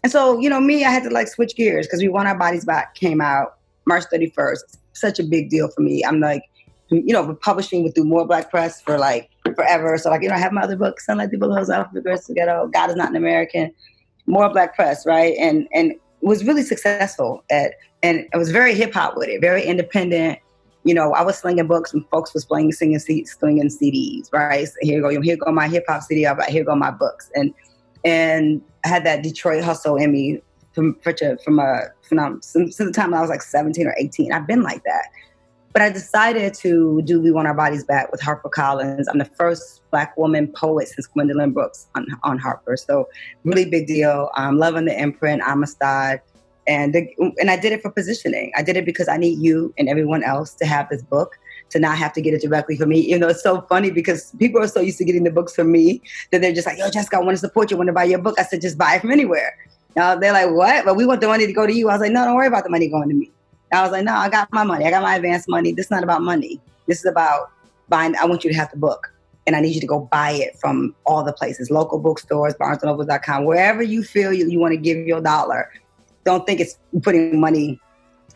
And so, me, I had to like switch gears because We Want Our Bodies Back came out March 31st. Such a big deal for me. I'm like, publishing with Do More Black Press for like forever. So like, I have my other books, Sunlight Through Belows, Alpha Girls Together, God Is Not an American, More Black Press, right? And was really successful and it was very hip hop with it, very independent. I was slinging books and folks was slinging CDs, right? So here go my hip hop CD, here go my books. And I had that Detroit hustle in me since the time I was like 17 or 18. I've been like that. But I decided to do We Want Our Bodies Back with HarperCollins. I'm the first Black woman poet since Gwendolyn Brooks on Harper. So really big deal. Loving the imprint, Amistad. And I did it for positioning. I did it because I need you and everyone else to have this book, to not have to get it directly from me. It's so funny because people are so used to getting the books from me that they're just like, yo, Jessica, I want to support you. I want to buy your book. I said, just buy it from anywhere. Now they're like, what? But we want the money to go to you. I was like, no, don't worry about the money going to me. I was like, no, I got my money. I got my advance money. This is not about money. This is about buying. I want you to have the book. And I need you to go buy it from all the places, local bookstores, barnesandnobles.com, wherever you feel you want to give your dollar. Don't think it's putting money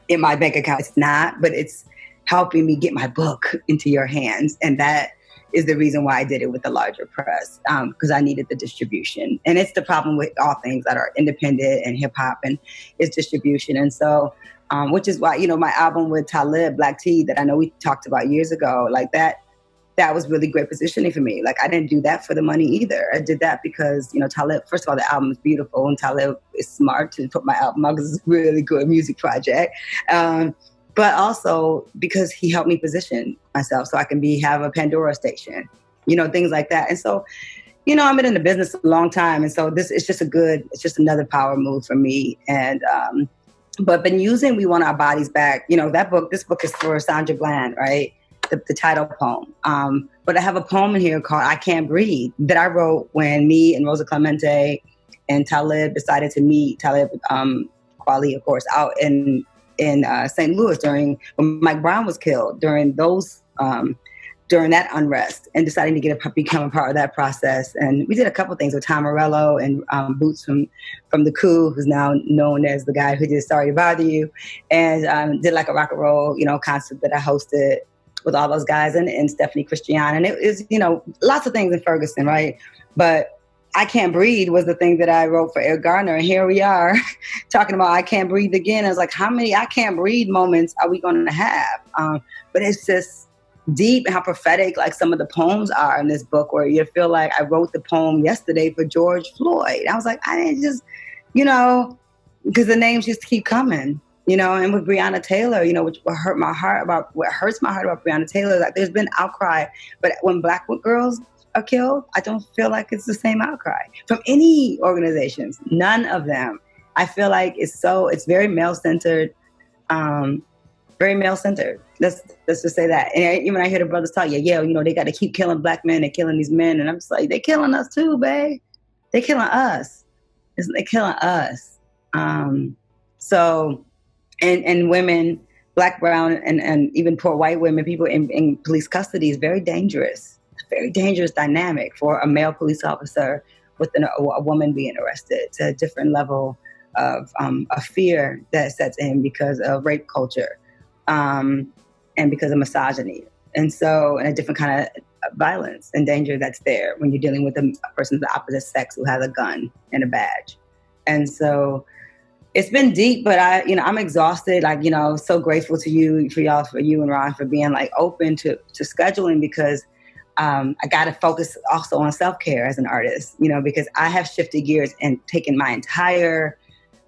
in my bank account. It's not, but it's helping me get my book into your hands. And that is the reason why I did it with the larger press, because I needed the distribution. And it's the problem with all things that are independent and hip hop, and it's distribution. And so, which is why, my album with Talib, Black Tea, that I know we talked about years ago, like that was really great positioning for me. Like, I didn't do that for the money either. I did that because, Talib, first of all, the album is beautiful and Talib is smart to put my album out because it's a really good music project. But also because he helped me position myself so I can have a Pandora station, things like that. And so, I've been in the business a long time. And so it's just another power move for me. And, but been using We Want Our Bodies Back, this book is for Sandra Bland, right? The title poem. But I have a poem in here called I Can't Breathe that I wrote when me and Rosa Clemente and Talib decided to meet, Talib Kweli, of course, out in St. Louis when Mike Brown was killed, during that unrest, and deciding to become a part of that process. And we did a couple things with Tom Morello and Boots from The Coup, who's now known as the guy who did Sorry to Bother You, and did like a rock and roll, concert that I hosted with all those guys and Stephanie Christian. And it is, lots of things in Ferguson, right? But I Can't Breathe was the thing that I wrote for Eric Garner. And here we are talking about I Can't Breathe again. I was like, how many I Can't Breathe moments are we going to have? But it's just deep and how prophetic like some of the poems are in this book, where you feel like I wrote the poem yesterday for George Floyd. I was like, I didn't just, because the names just keep coming. And with Breonna Taylor, which hurts my heart about Breonna Taylor, like there's been outcry, but when Black girls are killed, I don't feel like it's the same outcry from any organizations. None of them. I feel like it's very male-centered, very male-centered. Let's just say that. And even I hear the brothers talk, they got to keep killing Black men and killing these men. And I'm just like, they're killing us too, babe. They're killing us. They're killing us. So... And women, Black, brown, and even poor white women, people in police custody is very dangerous. A very dangerous dynamic for a male police officer with a woman being arrested. It's a different level of fear that sets in because of rape culture and because of misogyny. And so, and a different kind of violence and danger that's there when you're dealing with a person of the opposite sex who has a gun and a badge. And so, it's been deep, but I'm exhausted. Like, so grateful to you, for you and Ron for being like open to scheduling, because I got to focus also on self-care as an artist, because I have shifted gears and taken my entire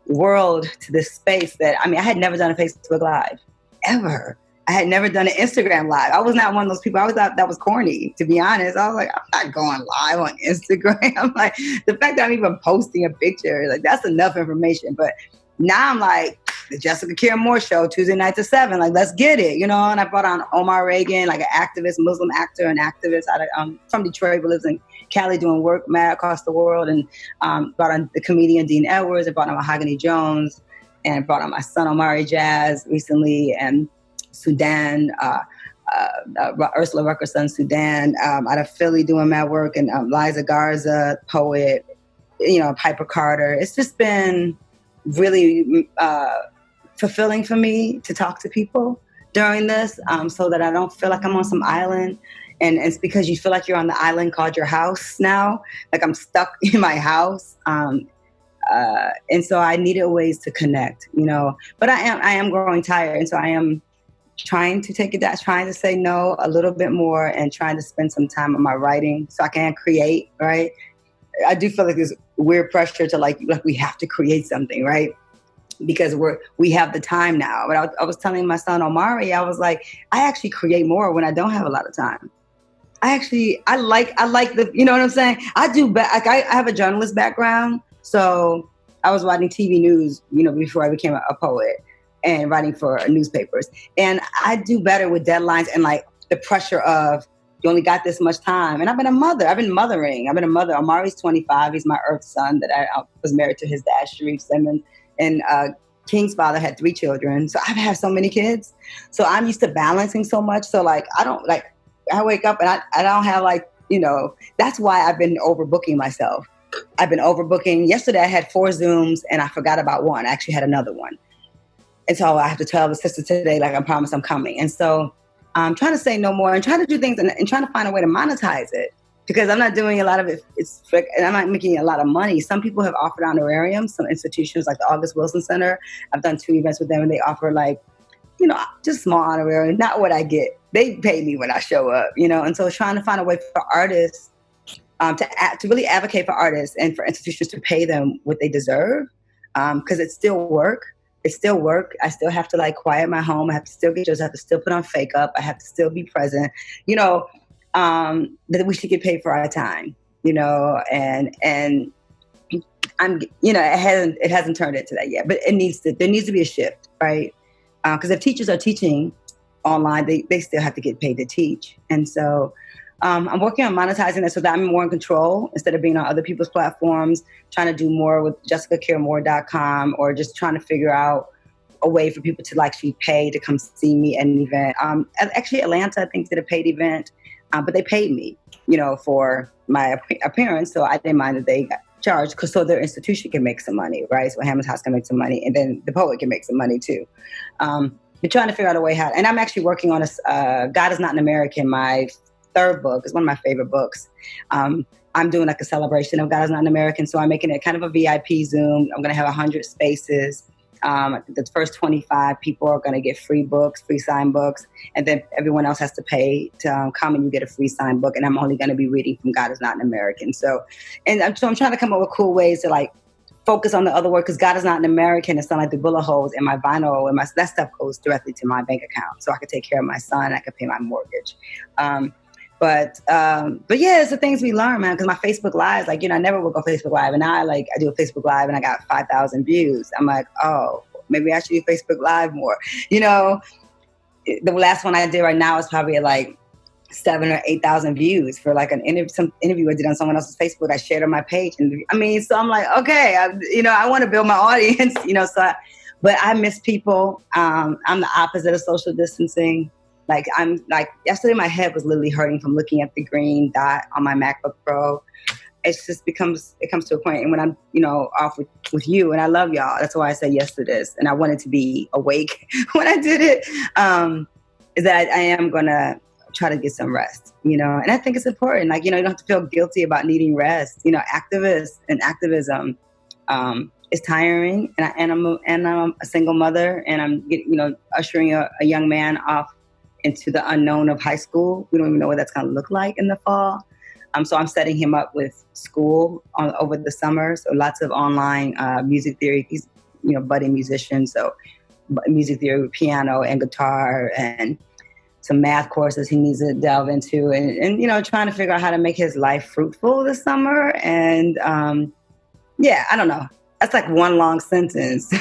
world to this space that, I had never done a Facebook Live ever. I had never done an Instagram Live. I was not one of those people. I thought that was corny, to be honest. I was like, I'm not going live on Instagram. Like, the fact that I'm even posting a picture, like, that's enough information. But now I'm like, the Jessica Kier Moore Show, Tuesday nights at 7. Like, let's get it, And I brought on Omar Reagan, like an activist, Muslim actor and activist out of, from Detroit, but lives in Cali doing work mad across the world. And brought on the comedian Dean Edwards. I brought on Mahogany Jones, and brought on my son Omari Jazz recently, and Sudan, Ursula Rucker's son Sudan, out of Philly doing mad work, and Liza Garza, poet, Piper Carter. It's just been really fulfilling for me to talk to people during this, so that I don't feel like I'm on some island. And it's because you feel like you're on the island called your house now. Like I'm stuck in my house. And so I needed ways to connect, but I am growing tired. And so I am trying to take it down, trying to say no a little bit more and trying to spend some time on my writing so I can create, right? I do feel like there's weird pressure to like we have to create something, right? Because we have the time now. But I was telling my son Omari, I was like, I actually create more when I don't have a lot of time. I like the, you know what I'm saying? I do, but I have a journalist background. So I was writing TV news, before I became a poet and writing for newspapers. And I do better with deadlines and like the pressure of you only got this much time. And I've been a mother. I've been mothering. I've been a mother. Omari's 25. He's my earth son that I was married to his dad, Sharif Simmons. And King's father had 3 children. So I've had so many kids. So I'm used to balancing so much. So like, I wake up and I don't have that's why I've been overbooking myself. I've been overbooking. Yesterday I had 4 Zooms and I forgot about one. I actually had another one. And so I have to tell the sister today, like I promise I'm coming. And so I'm trying to say no more and trying to do things and trying to find a way to monetize it because I'm not doing a lot of it. And I'm not making a lot of money. Some people have offered honorariums, some institutions like the August Wilson Center. I've done 2 events with them and they offer just small honorarium, not what I get. They pay me when I show up, and so trying to find a way for artists to really advocate for artists and for institutions to pay them what they deserve because it's still work. It's still work. I still have to quiet my home. I have to still get dressed. I have to still put on fake up. I have to still be present, that we should get paid for our time, and I'm, it hasn't turned into that yet, but there needs to be a shift, right? Because if teachers are teaching online, they still have to get paid to teach. And so I'm working on monetizing it so that I'm more in control instead of being on other people's platforms, trying to do more with JessicaCareMore.com or just trying to figure out a way for people to actually pay to come see me at an event. Actually, Atlanta, I think, did a paid event, but they paid me, for my appearance. So I didn't mind that they got charged because so their institution can make some money, right? So Hammond's House can make some money and then the poet can make some money too. But trying to figure out a way how, and I'm actually working on God Is Not an American, my 3rd book. It's one of my favorite books. I'm doing a celebration of God Is Not an American. So I'm making it kind of a VIP Zoom. I'm going to have 100 spaces. The first 25 people are going to get free books, free signed books. And then everyone else has to pay to come and you get a free signed book. And I'm only going to be reading from God Is Not an American. So I'm trying to come up with cool ways to focus on the other work because God Is Not an American. It's not like the bullet holes in my vinyl and that stuff goes directly to my bank account. So I could take care of my son. I could pay my mortgage. But yeah, it's the things we learn, man. Because my Facebook Lives, I never would go Facebook Live, and now I do a Facebook Live, and I got 5,000 views. I'm like, oh, maybe I should do Facebook Live more. The last one I did right now is probably at 7,000 or 8,000 views for some interview I did on someone else's Facebook. I shared on my page, and so I'm like, okay, I want to build my audience, but I miss people. I'm the opposite of social distancing. Yesterday my head was literally hurting from looking at the green dot on my MacBook Pro. It comes to a point, and when I'm, off with you, and I love y'all, that's why I said yes to this, and I wanted to be awake when I did it, is that I am going to try to get some rest, and I think it's important. You don't have to feel guilty about needing rest. Activism is tiring, and I'm a single mother, and I'm, ushering a young man off into the unknown of high school. We don't even know what that's going to look like in the fall. So I'm setting him up with school over the summer. So lots of online music theory. He's, budding musician. So music theory with piano and guitar and some math courses he needs to delve into and trying to figure out how to make his life fruitful this summer. And I don't know. That's one long sentence.